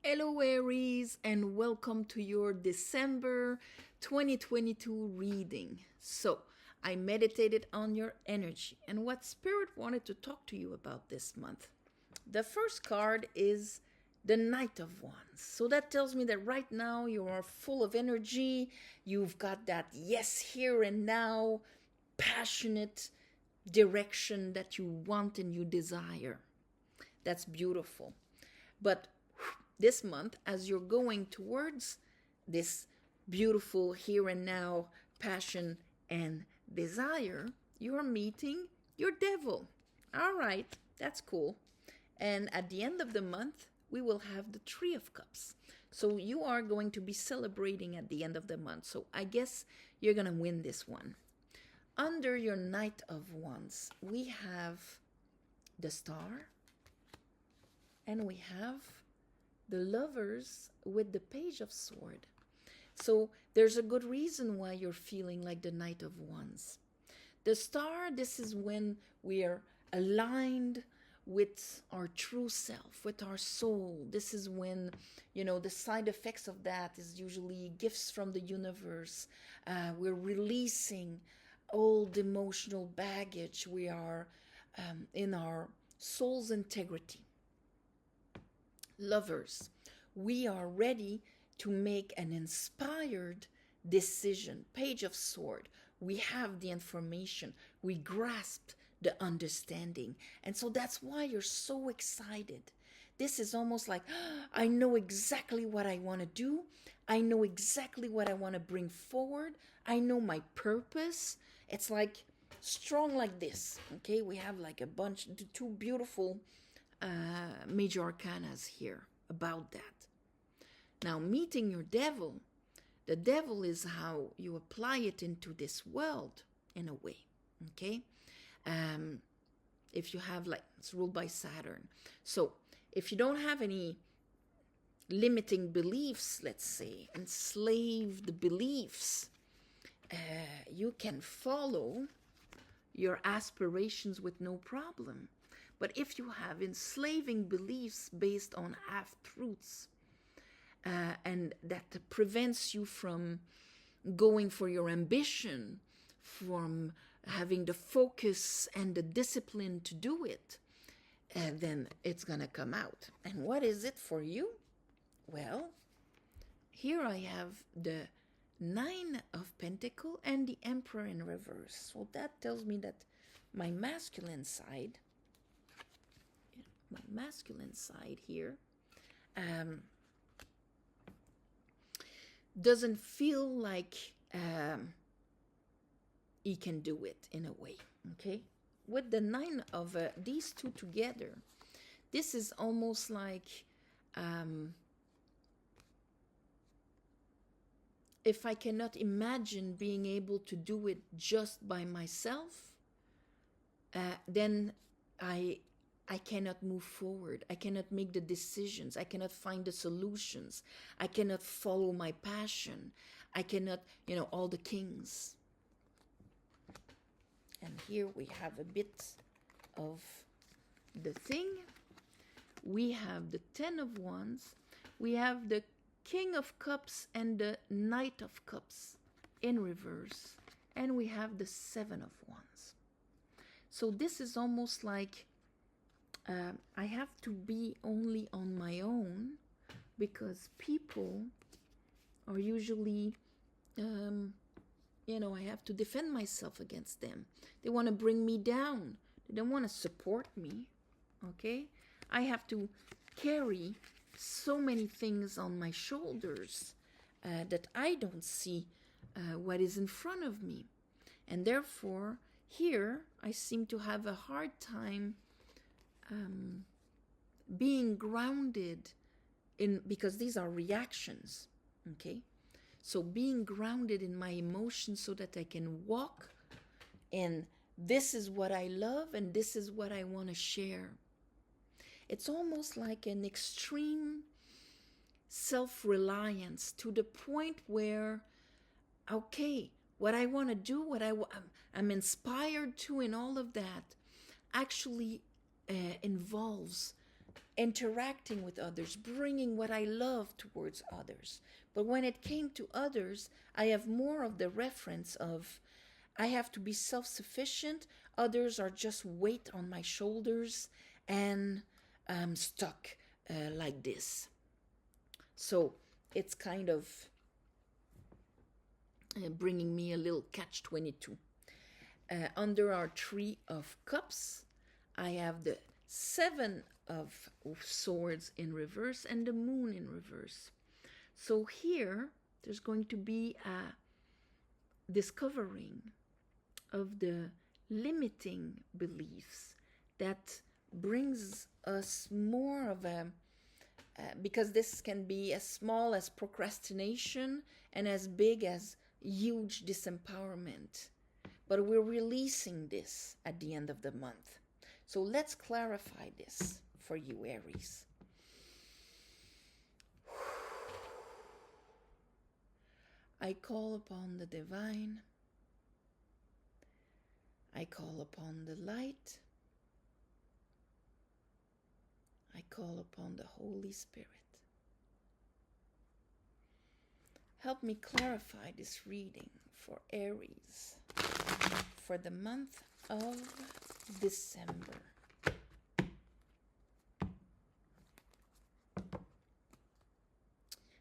Hello, Aries, and welcome to your December 2022 reading. So, I meditated on your energy and what Spirit wanted to talk to you about this month. The first card is the Knight of Wands. So, that tells me that right now you are full of energy. You've got that yes, here and now, passionate direction that you want and you desire. That's beautiful. But this month, as you're going towards this beautiful here and now passion and desire, you're meeting your devil. All right, that's cool. And at the end of the month, we will have the Three of Cups. So you are going to be celebrating at the end of the month. So I guess you're going to win this one. Under your Knight of Wands, we have the Star, and we have the Lovers with the Page of Sword. So there's a good reason why you're feeling like the Knight of Wands. The Star, this is when we are aligned with our true self, with our soul. This is when, the side effects of that is usually gifts from the universe. We're releasing old emotional baggage. We are in our soul's integrity. Lovers, we are ready to make an inspired decision. Page of Sword, we have the information, we grasp the understanding, and so that's why you're so excited. This is almost like, I know exactly what I want to do, I know exactly what I want to bring forward, I know my purpose. It's like strong like this. Okay, we have like a bunch, two beautiful major arcanas here about that. Now, meeting your devil, the devil is how you apply it into this world in a way. Okay, if you have, like, it's ruled by Saturn. So if you don't have any limiting beliefs, let's say enslaved beliefs, you can follow your aspirations with no problem. But if you have enslaving beliefs based on half-truths, and that prevents you from going for your ambition, from having the focus and the discipline to do it, then it's going to come out. And what is it for you? Well, here I have the Nine of Pentacles and the Emperor in reverse. So that tells me that my masculine side here doesn't feel like he can do it in a way. Okay, with the nine of these two together, this is almost like if I cannot imagine being able to do it just by myself, then I cannot move forward. I cannot make the decisions. I cannot find the solutions. I cannot follow my passion. I cannot, all the kings. And here we have a bit of the thing. We have the Ten of Wands. We have the King of Cups and the Knight of Cups in reverse. And we have the Seven of Wands. So this is almost like I have to be only on my own, because people are usually, I have to defend myself against them. They want to bring me down. They don't want to support me. Okay? I have to carry so many things on my shoulders that I don't see what is in front of me. And therefore, here I seem to have a hard time being grounded because these are reactions. Okay, so being grounded in my emotions so that I can walk in this is what I love and this is what I want to share. It's almost like an extreme self-reliance to the point where, okay, what I want to do, I'm inspired to, and all of that actually involves interacting with others, bringing what I love towards others. But when it came to others, I have more of the reference of I have to be self-sufficient. Others are just weight on my shoulders, and I'm stuck like this. So it's kind of bringing me a little catch-22. Under our Three of Cups, I have the Seven of Swords in reverse and the Moon in reverse. So here, there's going to be a discovering of the limiting beliefs that brings us more of a because this can be as small as procrastination and as big as huge disempowerment. But we're releasing this at the end of the month. So let's clarify this for you, Aries. I call upon the divine. I call upon the light. I call upon the Holy Spirit. Help me clarify this reading for Aries for the month of December.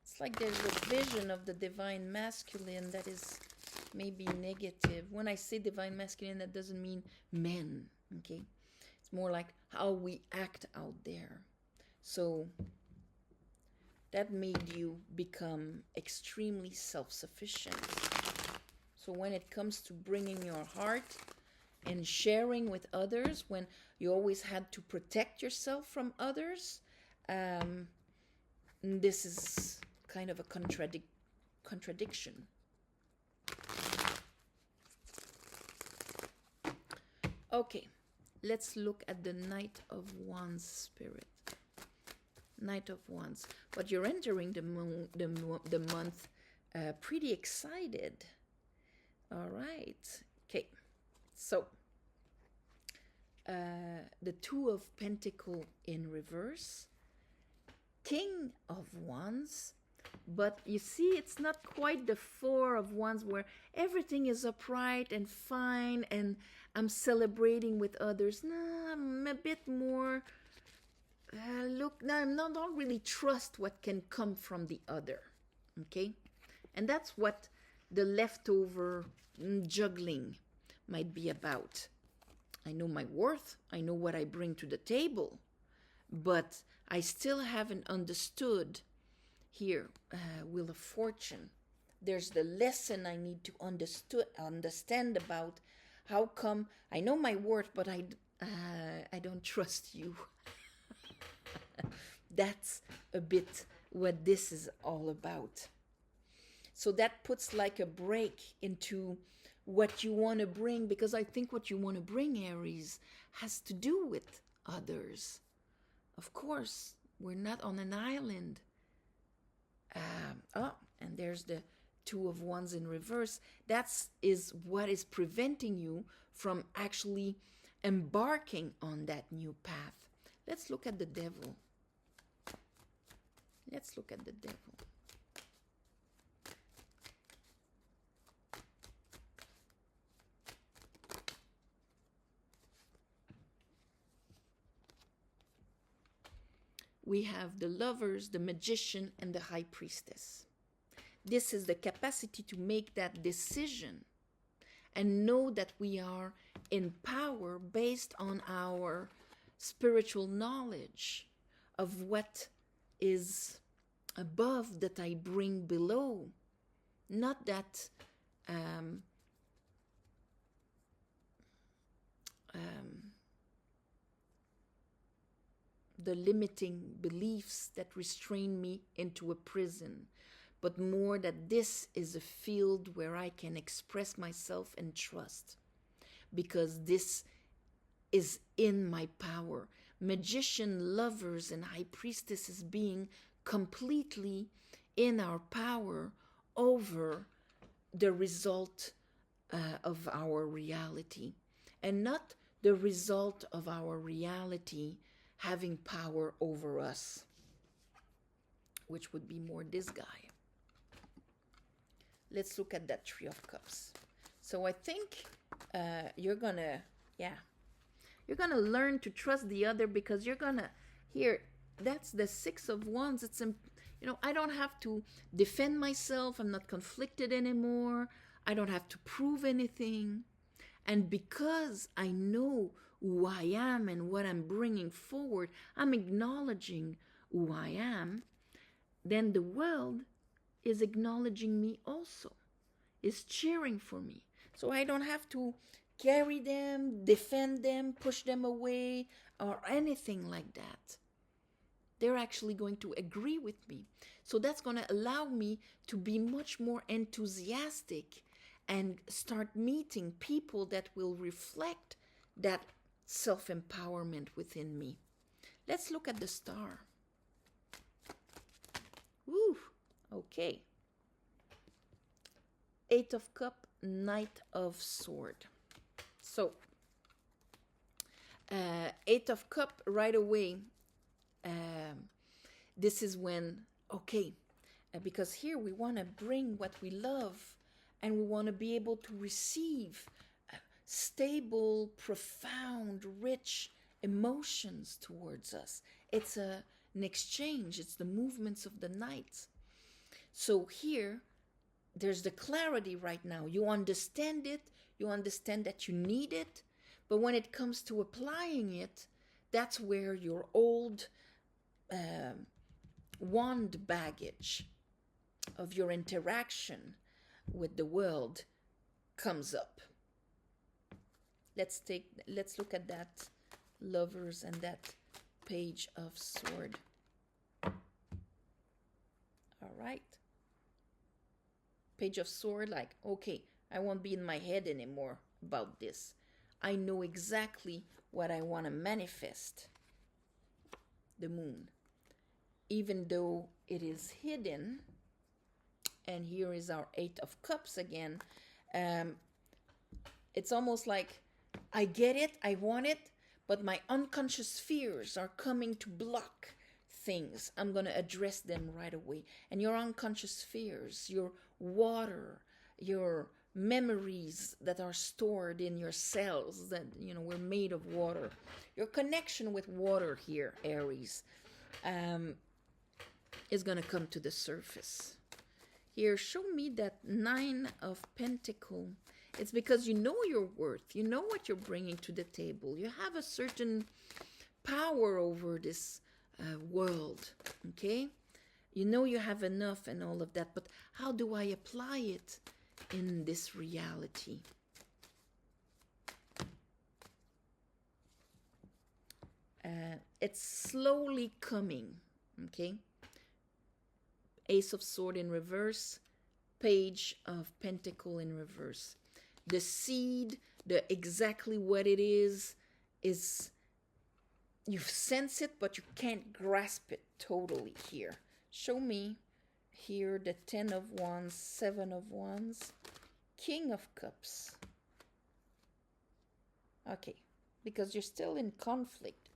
It's like there's a vision of the divine masculine that is maybe negative. When I say divine masculine, that doesn't mean men, okay? It's more like how we act out there. So that made you become extremely self-sufficient. So when it comes to bringing your heart and sharing with others, when you always had to protect yourself from others, this is kind of a contradiction. Okay, let's look at the Knight of Wands spirit. Knight of Wands. But you're entering the month pretty excited. All right. Okay. So, the Two of Pentacles in reverse. King of Wands. But you see, it's not quite the Four of Wands where everything is upright and fine and I'm celebrating with others. No, I'm a bit more... look, now I'm don't really trust what can come from the other, okay? And that's what the leftover juggling might be about. I know my worth, I know what I bring to the table, but I still haven't understood here, Wheel of Fortune. There's the lesson I need to understand about how come I know my worth, but I don't trust you. That's a bit what this is all about. So that puts like a break into what you want to bring, because I think what you want to bring, Aries, has to do with others. Of course, we're not on an island. And there's the Two of Wands in reverse. That is what is preventing you from actually embarking on that new path. Let's look at the Devil. Let's look at the Devil. We have the Lovers, the Magician, and the High Priestess. This is the capacity to make that decision and know that we are in power based on our spiritual knowledge of what is above that I bring below. Not that the limiting beliefs that restrain me into a prison, but more that this is a field where I can express myself and trust, because this is in my power. Magician, Lovers, and High Priestesses being completely in our power over the result of our reality, and not the result of our reality having power over us, which would be more this guy. Let's look at that Three of Cups. So I think you're gonna learn to trust the other, because you're gonna, here, that's the Six of Wands. It's, I don't have to defend myself. I'm not conflicted anymore. I don't have to prove anything. And because I know who I am and what I'm bringing forward, I'm acknowledging who I am, then the world is acknowledging me also, is cheering for me. So I don't have to carry them, defend them, push them away, or anything like that. They're actually going to agree with me. So that's going to allow me to be much more enthusiastic and start meeting people that will reflect that self-empowerment within me. Let's look at the Star. Woo! Okay. Eight of Cup, Knight of Sword. So, Eight of Cup, right away, this is when, okay, because here we want to bring what we love, and we want to be able to receive stable, profound, rich emotions towards us. It's an exchange. It's the movements of the night. So here, there's the clarity right now. You understand it. You understand that you need it. But when it comes to applying it, that's where your old wand baggage of your interaction with the world comes up. Let's look at that Lovers and that Page of Sword. All right. Page of Sword, like, okay, I won't be in my head anymore about this. I know exactly what I want to manifest. The Moon. Even though it is hidden, and here is our Eight of Cups again, it's almost like I get it, I want it, but my unconscious fears are coming to block things. I'm going to address them right away. And your unconscious fears, your water, your memories that are stored in your cells, that, we're made of water. Your connection with water here, Aries, is going to come to the surface. Here, show me that Nine of Pentacles. It's because you know your worth. You know what you're bringing to the table. You have a certain power over this world, okay? You know you have enough and all of that, but how do I apply it in this reality? It's slowly coming, okay? Ace of Sword in reverse, Page of Pentacle in reverse. The seed, the exactly what it is you sense it, but you can't grasp it totally here. Show me here the Ten of Wands, Seven of Wands, King of Cups. Okay, because you're still in conflict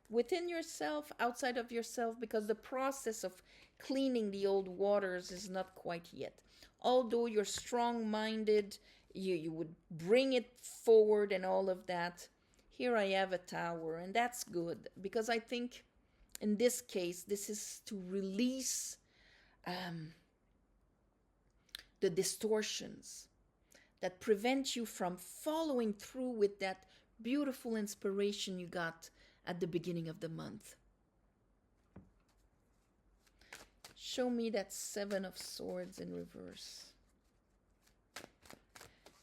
within yourself, outside of yourself, because the process of cleaning the old waters is not quite yet. Although you're strong-minded, you would bring it forward and all of that. Here I have a Tower, and that's good, because I think in this case, this is to release the distortions that prevent you from following through with that beautiful inspiration you got at the beginning of the month. Show me that Seven of Swords in reverse.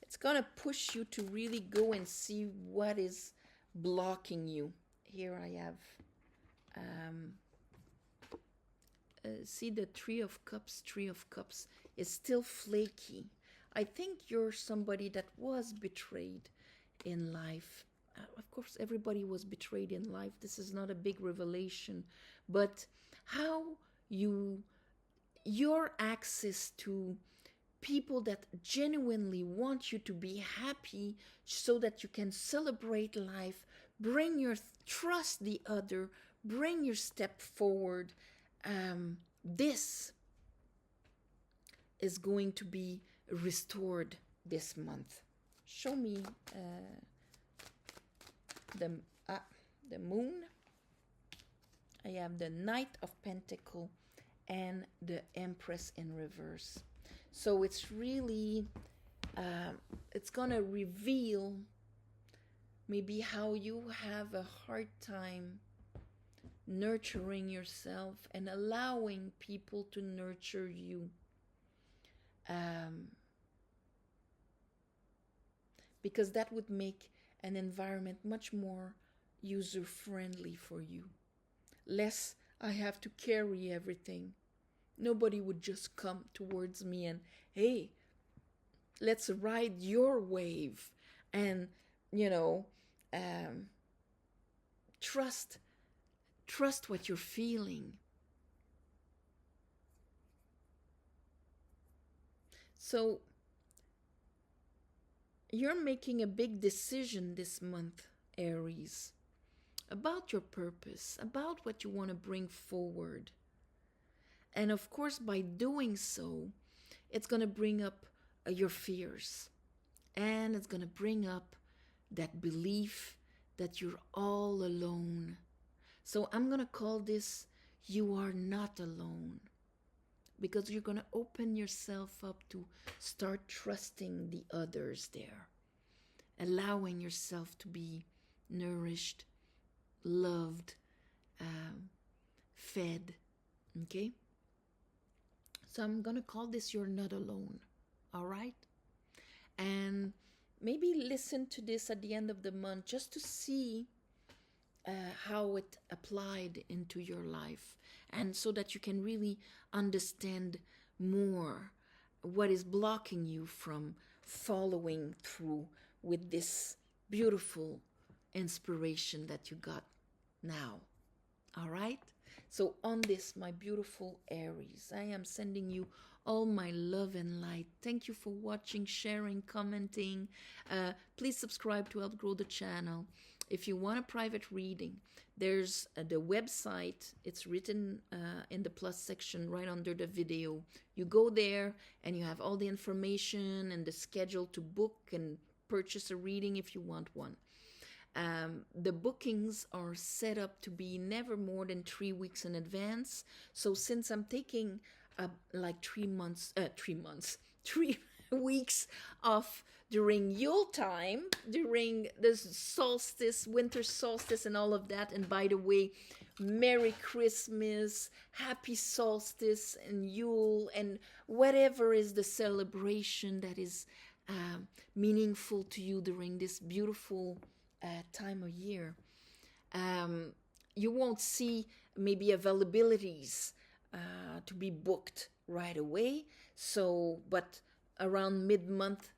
It's going to push you to really go and see what is blocking you. Here I have, see the Three of Cups. Three of Cups is still flaky. I think you're somebody that was betrayed in life. Of course, everybody was betrayed in life. This is not a big revelation. But how your access to people that genuinely want you to be happy so that you can celebrate life, trust the other, bring your step forward. This is going to be restored this month. Show me the moon. I have the Knight of Pentacles and the Empress in reverse. So it's really, it's gonna reveal maybe how you have a hard time nurturing yourself and allowing people to nurture you. Because that would make an environment much more user-friendly for you. Less I have to carry everything. Nobody would just come towards me and, hey, let's ride your wave. And, trust what you're feeling. So you're making a big decision this month, Aries, about your purpose, about what you want to bring forward. And of course, by doing so, it's going to bring up your fears. And it's going to bring up that belief that you're all alone. So I'm going to call this, you are not alone. Because you're going to open yourself up to start trusting the others there. Allowing yourself to be nourished, loved, fed. Okay? So I'm going to call this, you're not alone. All right? And maybe listen to this at the end of the month just to see how it applied into your life, and so that you can really understand more what is blocking you from following through with this beautiful inspiration that you got now. All right? So on this, my beautiful Aries, I am sending you all my love and light. Thank you for watching, sharing, commenting. Please subscribe to help grow the channel. If you want a private reading, there's the website. It's written in the plus section right under the video. You go there and you have all the information and the schedule to book and purchase a reading if you want one. The bookings are set up to be never more than 3 weeks in advance. So since I'm taking like 3 weeks off during Yule time, during the solstice, winter solstice and all of that. And by the way, Merry Christmas, Happy Solstice and Yule, and whatever is the celebration that is meaningful to you during this beautiful time of year. You won't see maybe availabilities to be booked right away. So, but around mid-month,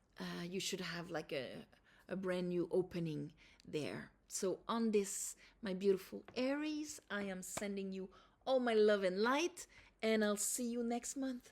you should have like a brand new opening there. So on this, my beautiful Aries, I am sending you all my love and light, and I'll see you next month.